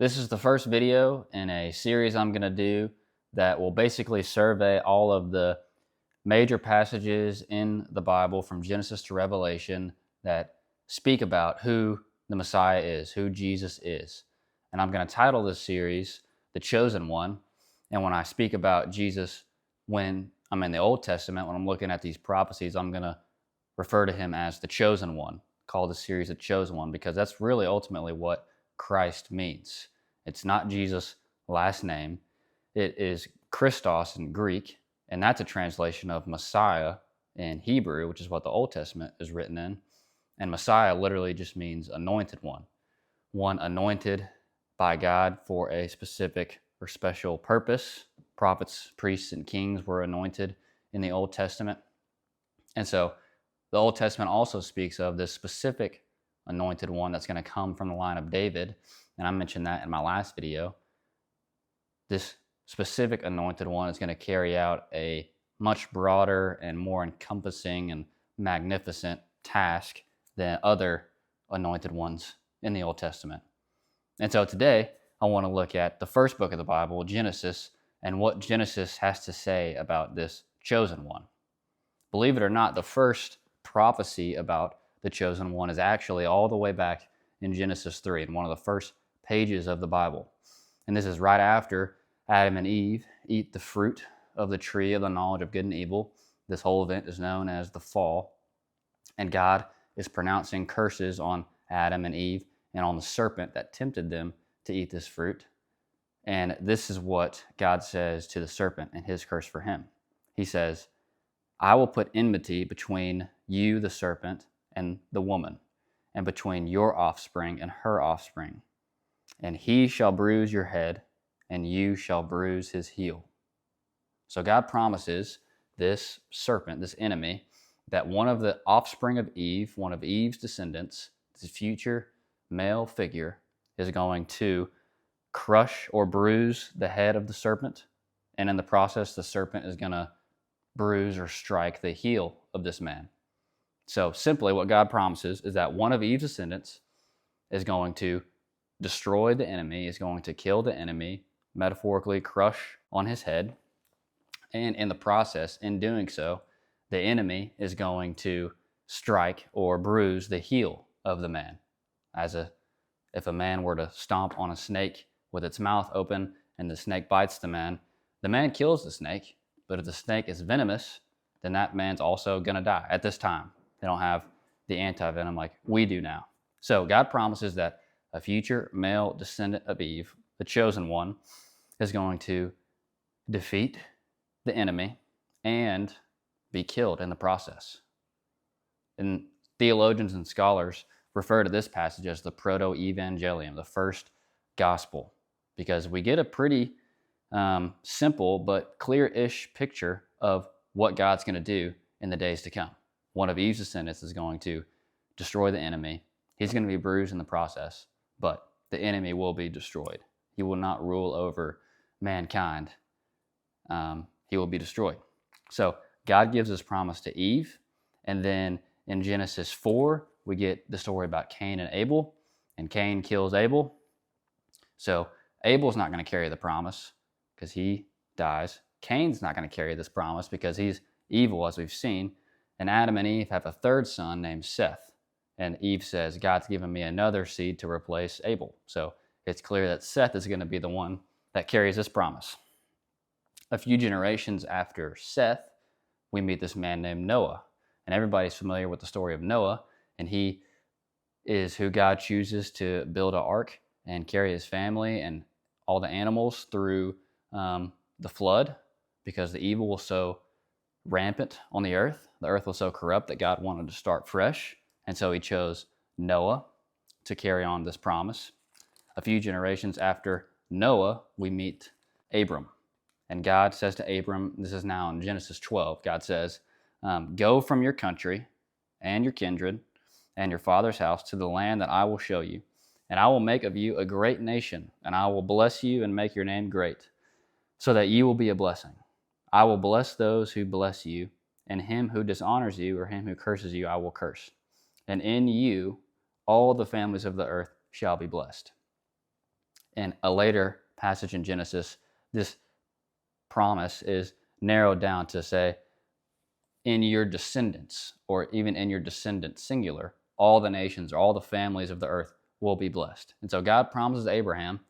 This is the first video in a series I'm going to do that will basically survey all of the major passages in the Bible from Genesis to Revelation that speak about who the Messiah is, who Jesus is. And I'm going to title this series, The Chosen One. And when I speak about Jesus, when I'm in the Old Testament, when I'm looking at these prophecies, I'm going to refer to him as the Chosen One, call this series The Chosen One, because that's really ultimately what Christ means. It's not Jesus' last name. It is Christos in Greek, and that's a translation of Messiah in Hebrew, which is what the Old Testament is written in. And Messiah literally just means anointed one anointed by God for a specific or special purpose. Prophets, priests, and kings were anointed in the Old Testament. And so the Old Testament also speaks of this specific anointed one that's going to come from the line of David. And I mentioned that in my last video. This specific anointed one is going to carry out a much broader and more encompassing and magnificent task than other anointed ones in the Old Testament. And so today, I want to look at the first book of the Bible, Genesis, and what Genesis has to say about this chosen one. Believe it or not, the first prophecy about the chosen one is actually all the way back in Genesis 3, in one of the first pages of the Bible. And this is right after Adam and Eve eat the fruit of the tree of the knowledge of good and evil. This whole event is known as the fall. And God is pronouncing curses on Adam and Eve and on the serpent that tempted them to eat this fruit. And this is what God says to the serpent in his curse for him. He says, I will put enmity between you, the serpent, and the woman, and between your offspring and her offspring. And he shall bruise your head, and you shall bruise his heel. So God promises this serpent, this enemy, that one of the offspring of Eve, one of Eve's descendants, this future male figure, is going to crush or bruise the head of the serpent. And in the process, the serpent is going to bruise or strike the heel of this man. So simply what God promises is that one of Eve's descendants is going to destroy the enemy, is going to kill the enemy, metaphorically crush on his head. And in the process, in doing so, the enemy is going to strike or bruise the heel of the man. If a man were to stomp on a snake with its mouth open and the snake bites the man kills the snake. But if the snake is venomous, then that man's also going to die. At this time, they don't have the anti-venom like we do now. So God promises that a future male descendant of Eve, the chosen one, is going to defeat the enemy and be killed in the process. And theologians and scholars refer to this passage as the proto-evangelium, the first gospel, because we get a pretty simple but clear-ish picture of what God's going to do in the days to come. One of Eve's descendants is going to destroy the enemy. He's going to be bruised in the process, but the enemy will be destroyed. He will not rule over mankind. He will be destroyed. So God gives this promise to Eve, and then in Genesis 4, we get the story about Cain and Abel, and Cain kills Abel. So Abel's not going to carry the promise because he dies. Cain's not going to carry this promise because he's evil, as we've seen. And Adam and Eve have a third son named Seth. And Eve says, God's given me another seed to replace Abel. So it's clear that Seth is going to be the one that carries this promise. A few generations after Seth, we meet this man named Noah. And everybody's familiar with the story of Noah. And he is who God chooses to build an ark and carry his family and all the animals through the flood, because the evil was so rampant on the earth. The earth was so corrupt that God wanted to start fresh. And so he chose Noah to carry on this promise. A few generations after Noah, we meet Abram. And God says to Abram, this is now in Genesis 12, God says, go from your country and your kindred and your father's house to the land that I will show you. And I will make of you a great nation, and I will bless you and make your name great, so that you will be a blessing. I will bless those who bless you, and him who dishonors you or him who curses you I will curse. And in you all the families of the earth shall be blessed. In a later passage in Genesis, this promise is narrowed down to say, in your descendants, or even in your descendants singular, all the nations or all the families of the earth will be blessed. And so God promises Abraham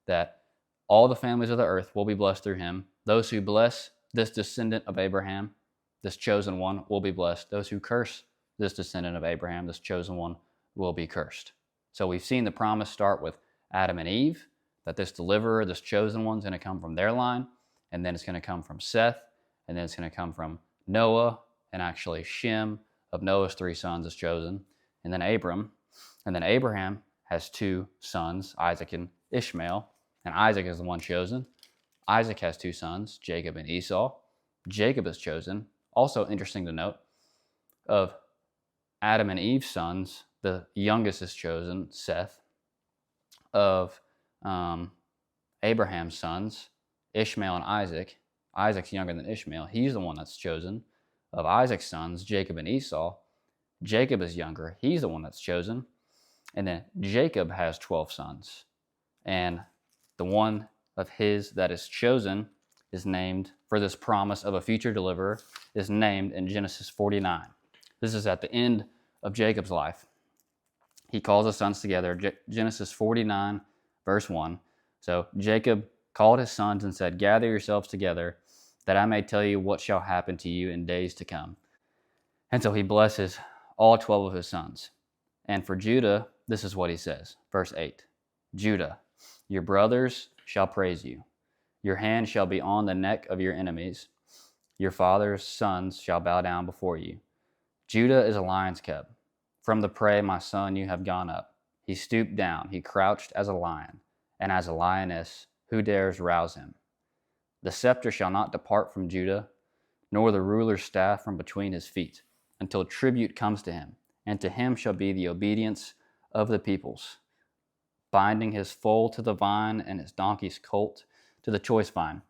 that all the families of the earth will be blessed through him. Those who bless this descendant of Abraham, this chosen one, will be blessed. Those who curse this descendant of Abraham, this chosen one, will be cursed. So we've seen the promise start with Adam and Eve, that this deliverer, this chosen one, is going to come from their line, and then it's going to come from Seth, and then it's going to come from Noah, and actually Shem, of Noah's 3 sons, is chosen, and then Abram. And then Abraham has 2 sons, Isaac and Ishmael, and Isaac is the one chosen. Isaac has 2 sons, Jacob and Esau. Jacob is chosen. Also interesting to note, of Adam and Eve's sons, the youngest is chosen, Seth. Of Abraham's sons, Ishmael and Isaac, Isaac's younger than Ishmael. He's the one that's chosen. Of Isaac's sons, Jacob and Esau, Jacob is younger. He's the one that's chosen. And then Jacob has 12 sons. And the one of his that is chosen is named, for this promise of a future deliverer, is named in Genesis 49. This is at the end of Jacob's life. He calls his sons together, Genesis 49, verse 1. So Jacob called his sons and said, "Gather yourselves together, that I may tell you what shall happen to you in days to come." And so he blesses all 12 of his sons. And for Judah, this is what he says. Verse 8, "Judah, your brothers shall praise you. Your hand shall be on the neck of your enemies. Your father's sons shall bow down before you. Judah is a lion's cub. From the prey, my son, you have gone up. He stooped down, he crouched as a lion, and as a lioness, who dares rouse him? The scepter shall not depart from Judah, nor the ruler's staff from between his feet, until tribute comes to him, and to him shall be the obedience of the peoples, binding his foal to the vine and his donkey's colt to the choice vine.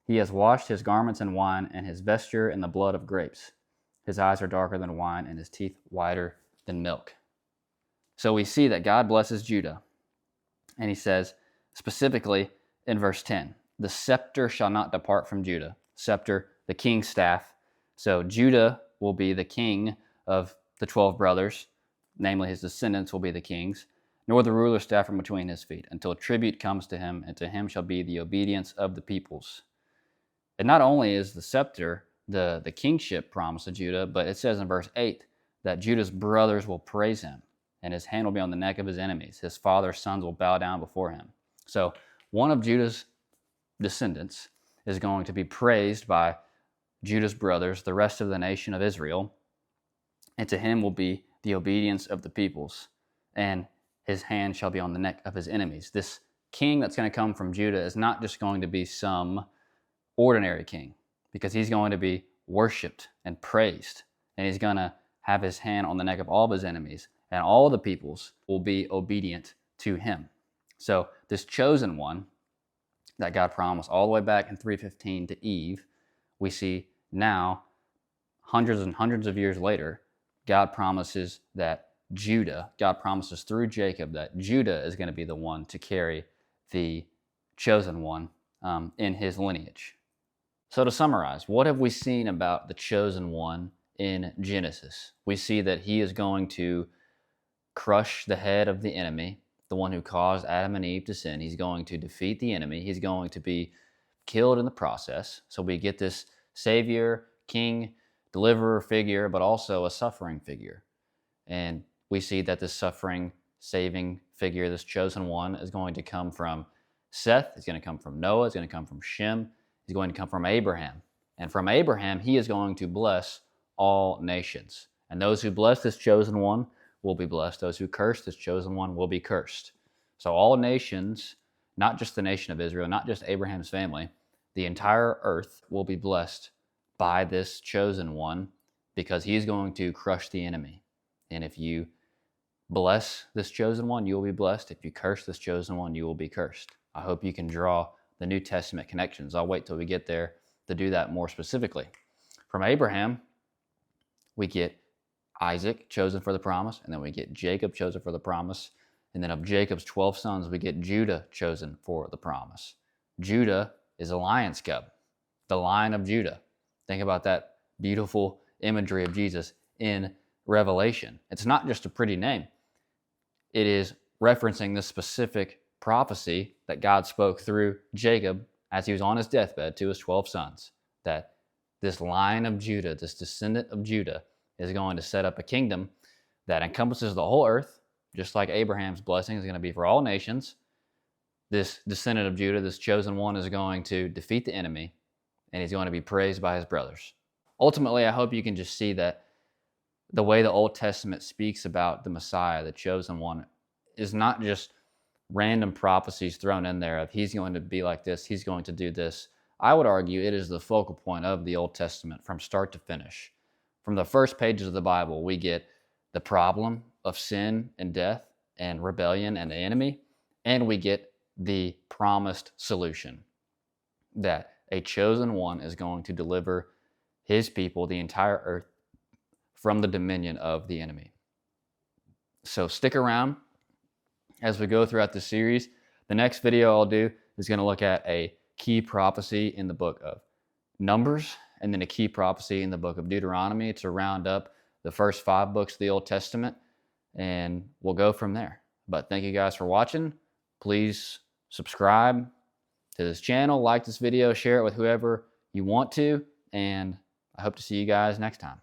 He has washed his garments in wine, and his vesture in the blood of grapes. His eyes are darker than wine, and his teeth whiter than milk." So we see that God blesses Judah. And he says, specifically in verse 10, "The scepter shall not depart from Judah." Scepter, the king's staff. So Judah will be the king of the 12 brothers, namely his descendants will be the kings, "nor the ruler's staff from between his feet, until tribute comes to him, and to him shall be the obedience of the peoples." And not only is the scepter the kingship promise to Judah, but it says in verse 8 that Judah's brothers will praise him, and his hand will be on the neck of his enemies. His father's sons will bow down before him. So one of Judah's descendants is going to be praised by Judah's brothers, the rest of the nation of Israel, and to him will be the obedience of the peoples, and his hand shall be on the neck of his enemies. This king that's going to come from Judah is not just going to be some ordinary king, because he's going to be worshiped and praised, and he's going to have his hand on the neck of all of his enemies, and all the peoples will be obedient to him. So this chosen one that God promised all the way back in 3:15 to Eve, we see now, hundreds and hundreds of years later, God promises that God promises through Jacob that Judah is going to be the one to carry the chosen one in his lineage. So to summarize, what have we seen about the chosen one in Genesis? We see that he is going to crush the head of the enemy, the one who caused Adam and Eve to sin. He's going to defeat the enemy. He's going to be killed in the process. So we get this Savior, King, deliverer figure, but also a suffering figure. And we see that this suffering, saving figure, this chosen one, is going to come from Seth. It's going to come from Noah. It's going to come from Shem. He's going to come from Abraham. And from Abraham, he is going to bless all nations. And those who bless this chosen one will be blessed. Those who curse this chosen one will be cursed. So all nations, not just the nation of Israel, not just Abraham's family, the entire earth will be blessed by this chosen one, because he's going to crush the enemy. And if you bless this chosen one, you will be blessed. If you curse this chosen one, you will be cursed. I hope you can draw the New Testament connections. I'll wait till we get there to do that more specifically. From Abraham, we get Isaac chosen for the promise, and then we get Jacob chosen for the promise, And then of Jacob's 12 sons, we get Judah chosen for the promise. Judah is a lion's cub, the Lion of Judah. Think about that beautiful imagery of Jesus in Revelation. It's not just a pretty name. It is referencing the specific prophecy that God spoke through Jacob as he was on his deathbed to his 12 sons, that this Lion of Judah, this descendant of Judah, is going to set up a kingdom that encompasses the whole earth, just like Abraham's blessing is going to be for all nations. This descendant of Judah, this chosen one, is going to defeat the enemy, and he's going to be praised by his brothers. Ultimately, I hope you can just see that the way the Old Testament speaks about the Messiah, the chosen one, is not just random prophecies thrown in there of he's going to be like this, he's going to do this. I would argue it is the focal point of the Old Testament from start to finish. From the first pages of the Bible, we get the problem of sin and death and rebellion and the enemy, and we get the promised solution that a chosen one is going to deliver his people, the entire earth, from the dominion of the enemy. So stick around as we go throughout the series. The next video I'll do is going to look at a key prophecy in the book of Numbers, and then a key prophecy in the book of Deuteronomy to round up the first 5 books of the Old Testament, and we'll go from there. But thank you guys for watching. Please subscribe to this channel, like this video, share it with whoever you want to, and I hope to see you guys next time.